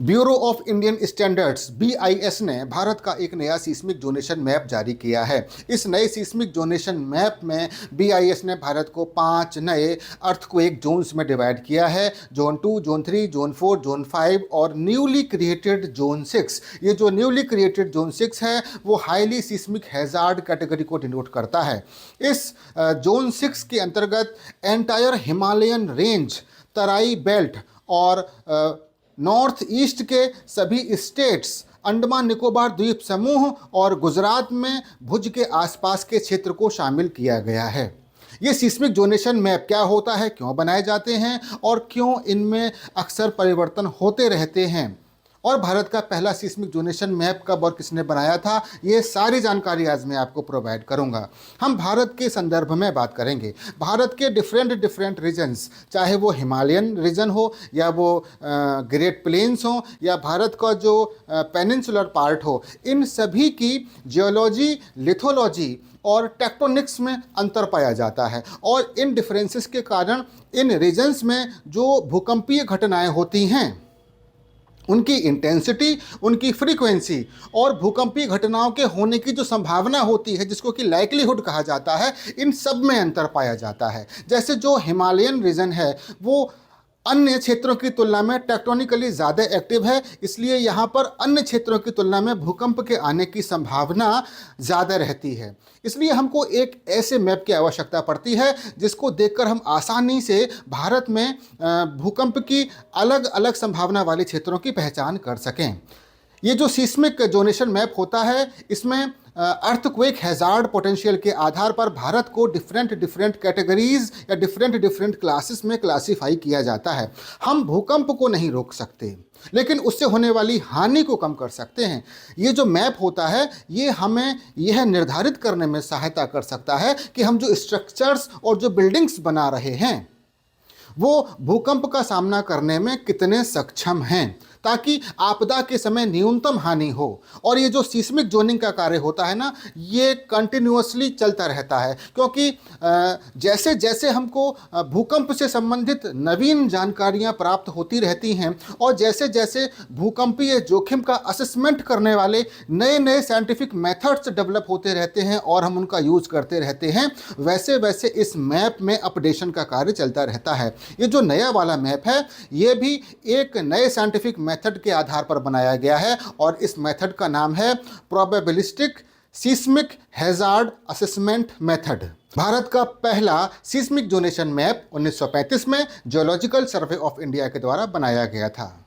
Bureau of Indian standards BIS ने भारत का एक नया सीस्मिक जोनेशन मैप जारी किया है। इस नए सीस्मिक जोनेशन मैप में बीआईएस ने भारत को 5 नए अर्थक्वेक जोन्स में डिवाइड किया है। जोन 2, जोन 3, जोन 4, जोन 5 और न्यूली क्रिएटेड जोन 6। ये जो न्यूली क्रिएटेड जोन 6 है वो हाईली सीस्मिक हैजार्ड कैटेगरी को डिनोट करता है। इस जोन 6 के अंतर्गत एंटायर हिमालयन रेंज, तराई बेल्ट और नॉर्थ ईस्ट के सभी स्टेट्स, अंडमान निकोबार द्वीप समूह और गुजरात में भुज के आसपास के क्षेत्र को शामिल किया गया है। ये सीस्मिक जोनेशन मैप क्या होता है, क्यों बनाए जाते हैं और क्यों इनमें अक्सर परिवर्तन होते रहते हैं, और भारत का पहला सीस्मिक जोनेशन मैप कब और किसने बनाया था, ये सारी जानकारी आज मैं आपको प्रोवाइड करूंगा। हम भारत के संदर्भ में बात करेंगे। भारत के डिफरेंट रीजन्स, चाहे वो हिमालयन रीजन हो या वो ग्रेट प्लेन्स हो या भारत का जो पेनिनसुलर पार्ट हो, इन सभी की जियोलॉजी, लिथोलॉजी और टेक्टोनिक्स में अंतर पाया जाता है। और इन डिफरेंसेस के कारण इन रीजन्स में जो भूकंपीय घटनाएं होती हैं, उनकी इंटेंसिटी, उनकी फ्रीक्वेंसी और भूकंपीय घटनाओं के होने की जो संभावना होती है, जिसको कि लाइक्लीहुड कहा जाता है, इन सब में अंतर पाया जाता है। जैसे जो हिमालयन रीजन है वो अन्य क्षेत्रों की तुलना में टेक्टोनिकली ज़्यादा एक्टिव है, इसलिए यहाँ पर अन्य क्षेत्रों की तुलना में भूकंप के आने की संभावना ज़्यादा रहती है। इसलिए हमको एक ऐसे मैप की आवश्यकता पड़ती है जिसको देखकर हम आसानी से भारत में भूकंप की अलग अलग संभावना वाले क्षेत्रों की पहचान कर सकें। ये जो सीस्मिक जोनेशन मैप होता है, इसमें अर्थक्वेक हैजार्ड पोटेंशियल के आधार पर भारत को डिफरेंट कैटेगरीज या डिफरेंट क्लासेस में क्लासीफाई किया जाता है। हम भूकंप को नहीं रोक सकते, लेकिन उससे होने वाली हानि को कम कर सकते हैं। ये जो मैप होता है ये हमें यह निर्धारित करने में सहायता कर सकता है कि हम जो स्ट्रक्चर्स और जो बिल्डिंग्स बना रहे हैं वो भूकंप का सामना करने में कितने सक्षम हैं, ताकि आपदा के समय न्यूनतम हानि हो। और ये जो सीस्मिक जोनिंग का कार्य होता है ना, ये कंटिन्यूअसली चलता रहता है, क्योंकि जैसे जैसे हमको भूकंप से संबंधित नवीन जानकारियां प्राप्त होती रहती हैं और जैसे जैसे भूकंपीय जोखिम का असेसमेंट करने वाले नए नए साइंटिफिक मेथड्स डेवलप होते रहते हैं और हम उनका यूज़ करते रहते हैं, वैसे वैसे इस मैप में अपडेशन का कार्य चलता रहता है। ये जो नया वाला मैप है ये भी एक नए साइंटिफिक मेथड के आधार पर बनाया गया है और इस मेथड का नाम है probabilistic seismic hazard assessment method. Bharat का पहला सीस्मिक जोनेशन मैप 1935 में जियोलॉजिकल सर्वे ऑफ इंडिया के द्वारा बनाया गया था।